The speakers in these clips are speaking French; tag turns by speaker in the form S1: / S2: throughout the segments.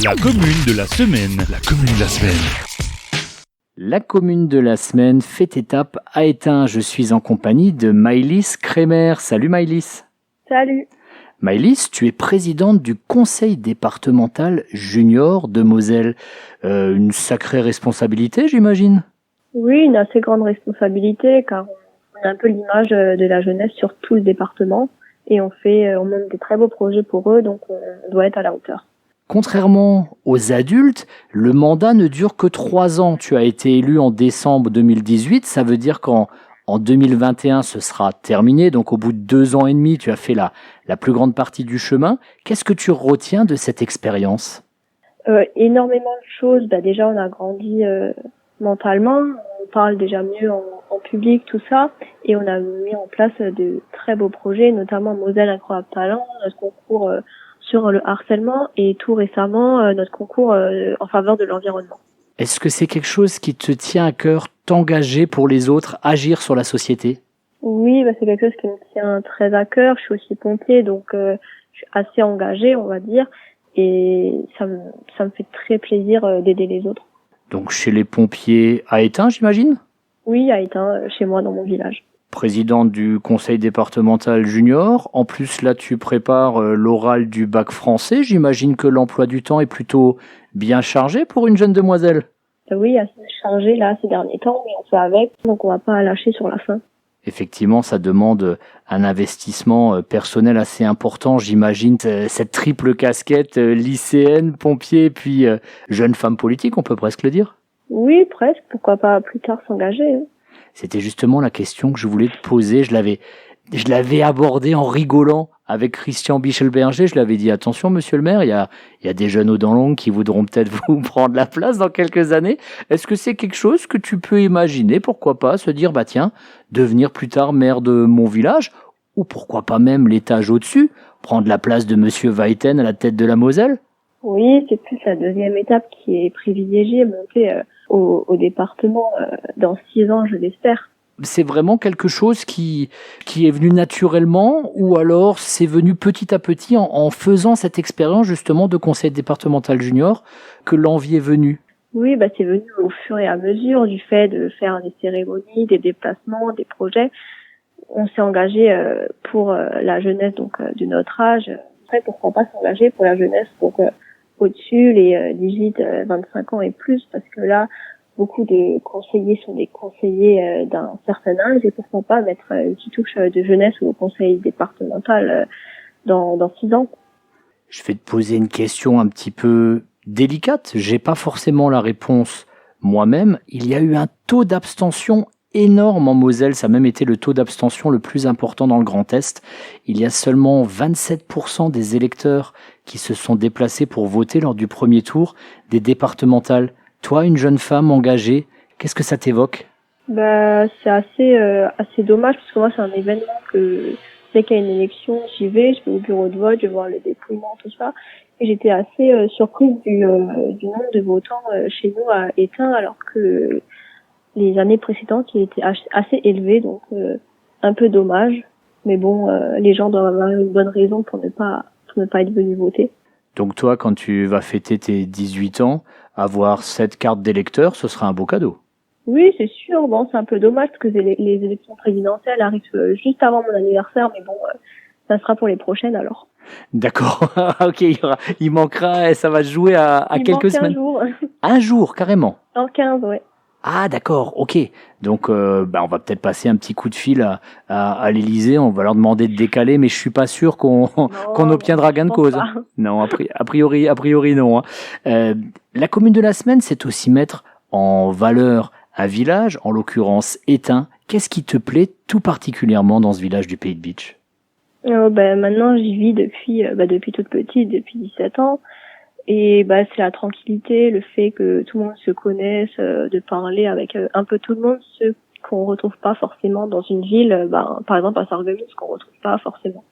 S1: La commune de la semaine. La commune de la semaine.
S2: La commune de la semaine fait étape à Étain. Je suis en compagnie de Maëlys Crémer. Salut Maëlys.
S3: Salut.
S2: Maëlys, tu es présidente du conseil départemental junior de Moselle. Une sacrée responsabilité, j'imagine?
S3: Oui, une assez grande responsabilité car on a un peu l'image de la jeunesse sur tout le département et on monte des très beaux projets pour eux, donc on doit être à la hauteur.
S2: Contrairement aux adultes, le mandat ne dure que 3 ans. Tu as été élu en décembre 2018. Ça veut dire qu'en 2021, ce sera terminé. Donc, au bout de 2 ans et demi, tu as fait la plus grande partie du chemin. Qu'est-ce que tu retiens de cette expérience?
S3: Énormément de choses. Déjà, on a grandi mentalement. On parle déjà mieux en public, tout ça. Et on a mis en place de très beaux projets, notamment Moselle Incroyable Talent, notre concours sur le harcèlement et tout récemment notre concours en faveur de l'environnement.
S2: Est-ce que c'est quelque chose qui te tient à cœur, t'engager pour les autres, agir sur la société?
S3: Oui, c'est quelque chose qui me tient très à cœur. Je suis aussi pompier, donc je suis assez engagée, on va dire, et ça me fait très plaisir d'aider les autres.
S2: Donc chez les pompiers à Étain, j'imagine?
S3: Oui, à Étain, chez moi, dans mon village.
S2: Présidente du conseil départemental junior. En plus, là, tu prépares l'oral du bac français. J'imagine que l'emploi du temps est plutôt bien chargé pour une jeune demoiselle.
S3: Oui, assez chargé là ces derniers temps, mais on fait avec, donc on va pas lâcher sur la fin.
S2: Effectivement, ça demande un investissement personnel assez important, j'imagine. Cette triple casquette, lycéenne, pompier, puis jeune femme politique, on peut presque le dire.
S3: Oui, presque. Pourquoi pas plus tard s'engager, hein.
S2: C'était justement la question que je voulais te poser. Je l'avais abordée en rigolant avec Christian Bichelberger. Je l'avais dit, attention, monsieur le maire, il y a des jeunes aux dents longues qui voudront peut-être vous prendre la place dans quelques années. Est-ce que c'est quelque chose que tu peux imaginer? Pourquoi pas se dire, tiens, devenir plus tard maire de mon village? Ou pourquoi pas même l'étage au-dessus? Prendre la place de monsieur Weiten à la tête de la Moselle?
S3: Oui, c'est plus la deuxième étape qui est privilégiée, monter au département dans 6 ans, je l'espère.
S2: C'est vraiment quelque chose qui est venu naturellement ou alors c'est venu petit à petit en faisant cette expérience justement de conseil départemental junior que l'envie est venue?
S3: Oui, c'est venu au fur et à mesure du fait de faire des cérémonies, des déplacements, des projets. On s'est engagé pour la jeunesse de notre âge. Après, pourquoi pas s'engager pour la jeunesse au-dessus, les 18-25 ans et plus, parce que là, beaucoup de conseillers sont des conseillers d'un certain âge, et pourquoi pas mettre une petite touche de jeunesse au conseil départemental dans 6 ans.
S2: Je vais te poser une question un petit peu délicate. J'ai pas forcément la réponse moi-même. Il y a eu un taux d'abstention énorme en Moselle. Ça a même été le taux d'abstention le plus important dans le Grand Est. Il y a seulement 27% des électeurs qui se sont déplacés pour voter lors du premier tour des départementales. Toi, une jeune femme engagée, qu'est-ce que ça t'évoque?
S3: C'est assez dommage, parce que moi, c'est un événement que dès qu'il y a une élection, j'y vais, je vais au bureau de vote, je vais voir le dépouillement, tout ça. Et j'étais assez surprise du nombre de votants chez nous à Étain, alors que les années précédentes, il était assez élevé, donc un peu dommage. Mais bon, les gens doivent avoir une bonne raison pour ne pas être venus voter.
S2: Donc toi, quand tu vas fêter tes 18 ans, avoir cette carte d'électeur, ce sera un beau cadeau.
S3: Oui, c'est sûr. Bon, c'est un peu dommage parce que les élections présidentielles arrivent juste avant mon anniversaire, mais bon, ça sera pour les prochaines alors.
S2: D'accord. Ok, il manquera, ça va se jouer à quelques semaines.
S3: Un jour.
S2: Un jour, carrément.
S3: En 15, ouais.
S2: Ah d'accord, ok. Donc on va peut-être passer un petit coup de fil à l'Élysée, on va leur demander de décaler, mais je suis pas sûr qu'on obtiendra gain de cause.
S3: Pas.
S2: Non, a priori non. La commune de la semaine, c'est aussi mettre en valeur un village, en l'occurrence Étain. Qu'est-ce qui te plaît tout particulièrement dans ce village du Pays de Bitche?
S3: Maintenant j'y vis depuis toute petite, depuis 17 ans. Et c'est la tranquillité, le fait que tout le monde se connaisse, de parler avec un peu tout le monde, ce qu'on retrouve pas forcément dans une ville, par exemple à Sarreguemines, ce qu'on retrouve pas forcément.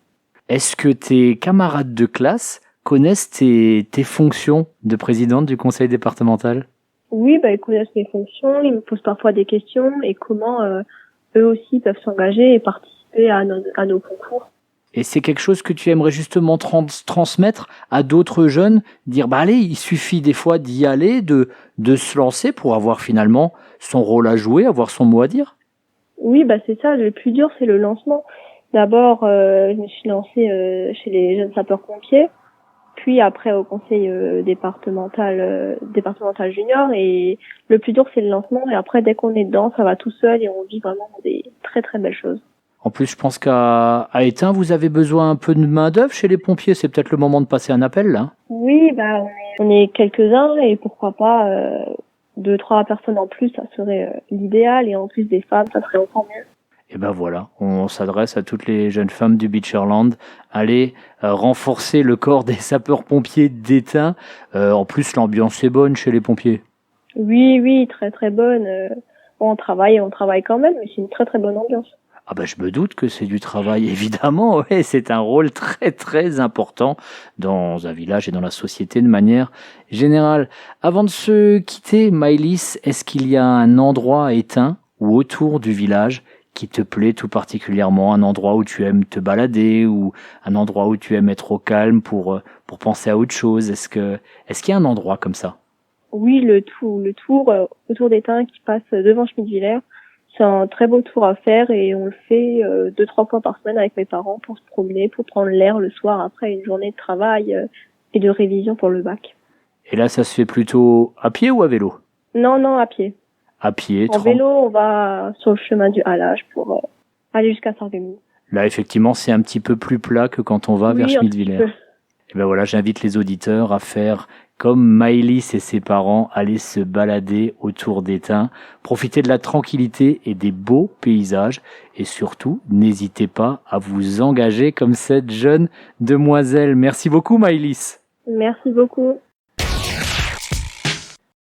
S2: Est-ce que tes camarades de classe connaissent tes fonctions de présidente du conseil départemental?
S3: Oui, ils connaissent mes fonctions, ils me posent parfois des questions et comment eux aussi peuvent s'engager et participer à nos concours.
S2: Et c'est quelque chose que tu aimerais justement transmettre à d'autres jeunes, dire bah allez, il suffit des fois d'y aller, de se lancer pour avoir finalement son rôle à jouer, avoir son mot à dire.
S3: Oui, bah c'est ça. Le plus dur, c'est le lancement. D'abord, je me suis lancée chez les jeunes sapeurs-pompiers, puis après au conseil départemental junior. Et le plus dur, c'est le lancement. Et après, dès qu'on est dedans, ça va tout seul et on vit vraiment des très très belles choses.
S2: En plus, je pense qu'à Étain, vous avez besoin un peu de main-d'œuvre chez les pompiers. C'est peut-être le moment de passer un appel, là.
S3: Oui, bah on est quelques-uns et pourquoi pas 2-3 personnes en plus, ça serait l'idéal. Et en plus des femmes, ça serait encore mieux.
S2: Et ben voilà, on s'adresse à toutes les jeunes femmes du Beacherland. Allez renforcer le corps des sapeurs-pompiers d'Étain. En plus, l'ambiance est bonne chez les pompiers.
S3: Oui, très très bonne. On travaille quand même, mais c'est une très très bonne ambiance.
S2: Ah ben je me doute que c'est du travail, évidemment. Ouais, c'est un rôle très très important dans un village et dans la société de manière générale. Avant de se quitter, Maëlys, est-ce qu'il y a un endroit à Étain ou autour du village qui te plaît tout particulièrement, un endroit où tu aimes te balader ou un endroit où tu aimes être au calme pour penser à autre chose? Est-ce qu'il y a un endroit comme ça?
S3: Oui, le tour autour d'Étain qui passe devant Schmidt-Villers, c'est un très beau tour à faire et on le fait 2-3 fois par semaine avec mes parents pour se promener, pour prendre l'air le soir après une journée de travail et de révision pour le bac.
S2: Et là, ça se fait plutôt à pied ou à vélo?
S3: Non, à pied.
S2: À pied.
S3: En vélo, on va sur le chemin du halage pour aller jusqu'à Sarreguemines.
S2: Là, effectivement, c'est un petit peu plus plat que quand on va vers Schmidt-Villers. Et ben voilà, j'invite les auditeurs à faire comme Maëlys et ses parents, aller se balader autour d'Étain, profiter de la tranquillité et des beaux paysages. Et surtout, n'hésitez pas à vous engager comme cette jeune demoiselle. Merci beaucoup, Maëlys.
S3: Merci beaucoup.